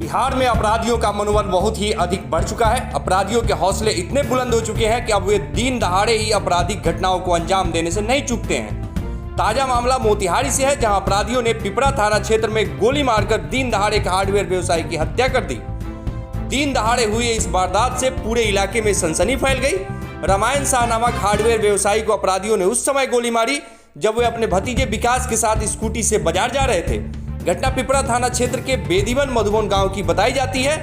बिहार में अपराधियों का मनोबल बहुत ही अधिक बढ़ चुका है। अपराधियों के हौसले इतने बुलंद हो चुके हैं कि अब वे दिन दहाड़े ही आपराधिक घटनाओं को अंजाम देने से नहीं चूकते हैं। ताजा मामला मोतिहारी से है, जहां अपराधियों ने पिपरा थाना क्षेत्र में गोली मारकर दिन दहाड़े एक हार्डवेयर व्यवसायी की हत्या कर दी। दिन दहाड़े हुई इस वारदात से पूरे इलाके में सनसनी फैल गई। रामायण शाह नामक हार्डवेयर व्यवसायी को अपराधियों ने उस समय गोली मारी जब वे अपने भतीजे विकास के साथ स्कूटी से बाजार जा रहे थे। घटना पिपरा थाना क्षेत्र के बेदीवन मधुबन गांव की बताई जाती है।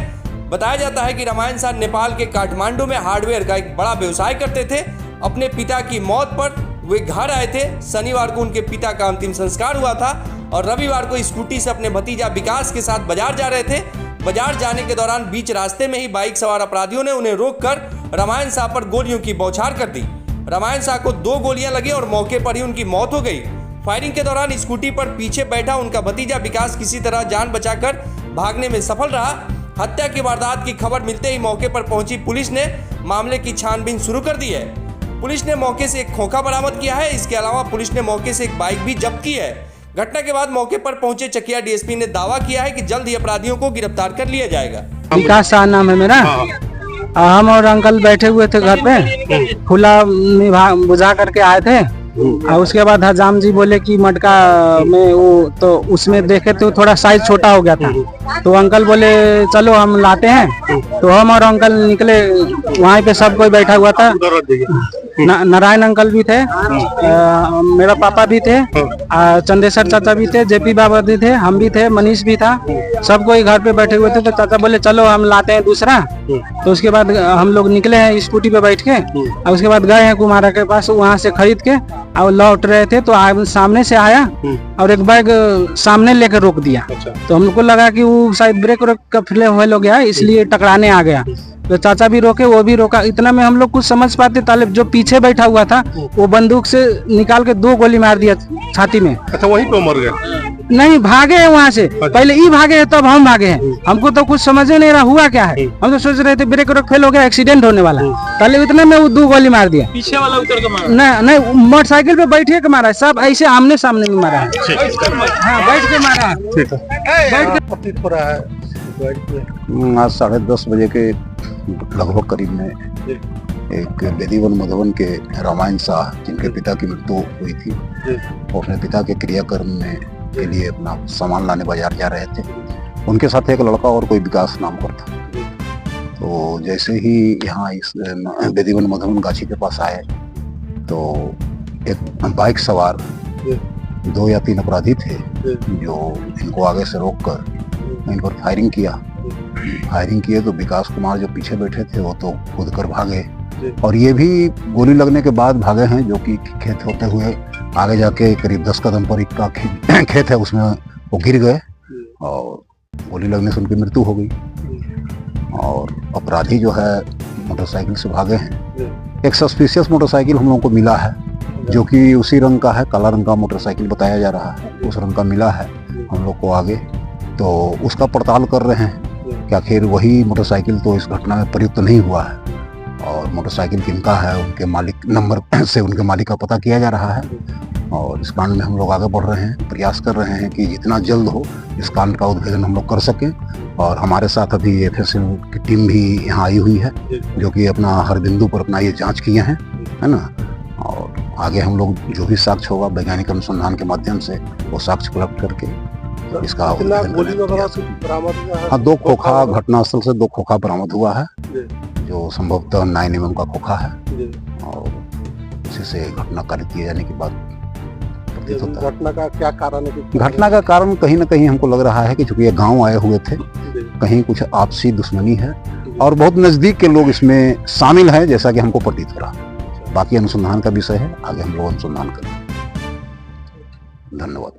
बताया जाता है कि रामायण शाह नेपाल के काठमांडू में हार्डवेयर का एक बड़ा व्यवसाय करते थे। अपने पिता की मौत पर वे घर आए थे। शनिवार को उनके पिता का अंतिम संस्कार हुआ था और रविवार को स्कूटी से अपने भतीजा विकास के साथ बाजार जा रहे थे। बाजार जाने के दौरान बीच रास्ते में ही बाइक सवार अपराधियों ने उन्हें रोककर रामायण शाह पर गोलियों की बौछार कर दी। रामायण शाह को 2 गोलियां लगी और मौके पर ही उनकी मौत हो गई। फायरिंग के दौरान स्कूटी पर पीछे बैठा उनका भतीजा विकास किसी तरह जान बचाकर भागने में सफल रहा। हत्या की वारदात की खबर मिलते ही मौके पर पहुंची पुलिस ने मामले की छानबीन शुरू कर दी है। पुलिस ने मौके से एक खोखा बरामद किया है। इसके अलावा पुलिस ने मौके से एक बाइक भी जब्त की है। घटना के बाद मौके पर पहुंचे चकिया डीएसपी ने दावा किया है कि जल्द ही अपराधियों को गिरफ्तार कर लिया जाएगा। विकास शाह नाम है मेरा। हम और अंकल बैठे हुए थे घर पे, खुला बुझा करके आए थे और उसके बाद हजाम जी बोले कि मटका में वो तो उसमें देखे तो थोड़ा साइज छोटा हो गया था, तो अंकल बोले चलो हम लाते हैं। तो हम और अंकल निकले, वहाँ पे सब कोई बैठा हुआ था। नारायण अंकल भी थे, मेरा पापा भी थे, चंदेश्वर चाचा भी थे, जेपी बाबा भी थे, हम भी थे, मनीष भी था। सब कोई घर पे बैठे हुए थे। तो चाचा बोले चलो हम लाते हैं दूसरा। तो उसके बाद हम लोग निकले हैं स्कूटी पे बैठ के और उसके बाद गए हैं कुमारा के पास, वहाँ से खरीद के और लौट रहे थे तो सामने से आया और एक बैग सामने लेकर रोक दिया। तो हमको लगा कि वो शायद ब्रेक का फेल हो गया, इसलिए टकराने आ गया। तो चाचा भी रोके, वो भी रोका। इतना में हम लोग कुछ समझ पाते, ताले जो पीछे बैठा हुआ था वो बंदूक से निकाल के 2 गोली मार दिया छाती में। अच्छा, वहीं पे मर गए? नहीं, भागे हैं वहाँ से। पहले ही भागे हैं तब हम भागे हैं। हमको तो कुछ समझ नहीं रहा हुआ क्या है। हम तो सोच रहे थे ब्रेक फेल हो गया, एक्सीडेंट होने वाला। पहले इतने में वो 2 गोली मार दिया। पीछे वाला उतर के मारा? नहीं, मोटरसाइकिल पे बैठे के मारा है। सब ऐसे आमने सामने में मारा है। हाँ, बैठ के मारा है। आज 10:30 बजे के लगभग करीब में एक बेदीवन मधुबन के रामायण शाह, जिनके पिता की मृत्यु हुई थी, वो अपने पिता के क्रियाकर्म में के लिए अपना सामान लाने बाजार जा रहे थे। उनके साथ एक लड़का और कोई विकास नाम का था। तो जैसे ही यहाँ इस बेदीवन मधुबन गाछी के पास आए तो एक बाइक सवार 2 या 3 अपराधी थे जो इनको आगे से रोककर इन पर फायरिंग किए। तो विकास कुमार जो पीछे बैठे थे वो तो कूद कर भागे और ये भी गोली लगने के बाद भागे हैं, जो कि खेत होते हुए आगे जाके करीब 10 कदम पर एक खेत है, उसमें वो गिर गए और गोली लगने से उनकी मृत्यु हो गई। और अपराधी जो है मोटरसाइकिल से भागे हैं। एक सस्पिशियस मोटरसाइकिल हम लोगों को मिला है जो कि उसी रंग का है, काला रंग का मोटरसाइकिल बताया जा रहा है, उस रंग का मिला है हम लोग को आगे। तो उसका पड़ताल कर रहे हैं कि आखिर वही मोटरसाइकिल तो इस घटना में प्रयुक्त नहीं हुआ है और मोटरसाइकिल किनका है, उनके मालिक नंबर से उनके मालिक का पता किया जा रहा है। और इस कांड में हम लोग आगे बढ़ रहे हैं, प्रयास कर रहे हैं कि जितना जल्द हो इस कांड का उद्भेदन हम लोग कर सकें। और हमारे साथ अभी FSL की टीम भी यहाँ आई हुई है जो कि अपना हर बिंदु पर अपना ये जांच किए हैं, है ना। और आगे हम लोग जो भी साक्ष्य होगा वैज्ञानिक अनुसंधान के माध्यम से वो साक्ष्य कलेक्ट करके इसका हाँ 2 खोखा घटनास्थल से 2 खोखा बरामद हुआ है जो संभवतः 9 mm का खोखा है और उसी से घटना कारित किए जाने के बाद प्रतीत होता है। घटना का क्या कारण है? घटना का कारण कहीं ना कहीं हमको लग रहा है कि चूंकि ये गांव आए हुए थे, कहीं कुछ आपसी दुश्मनी है और बहुत नजदीक के लोग इसमें शामिल हैं, जैसा कि हमको प्रतीत हो रहा है। बाकी अनुसंधान का विषय है, आगे हम लोग अनुसंधान करेंगे। धन्यवाद।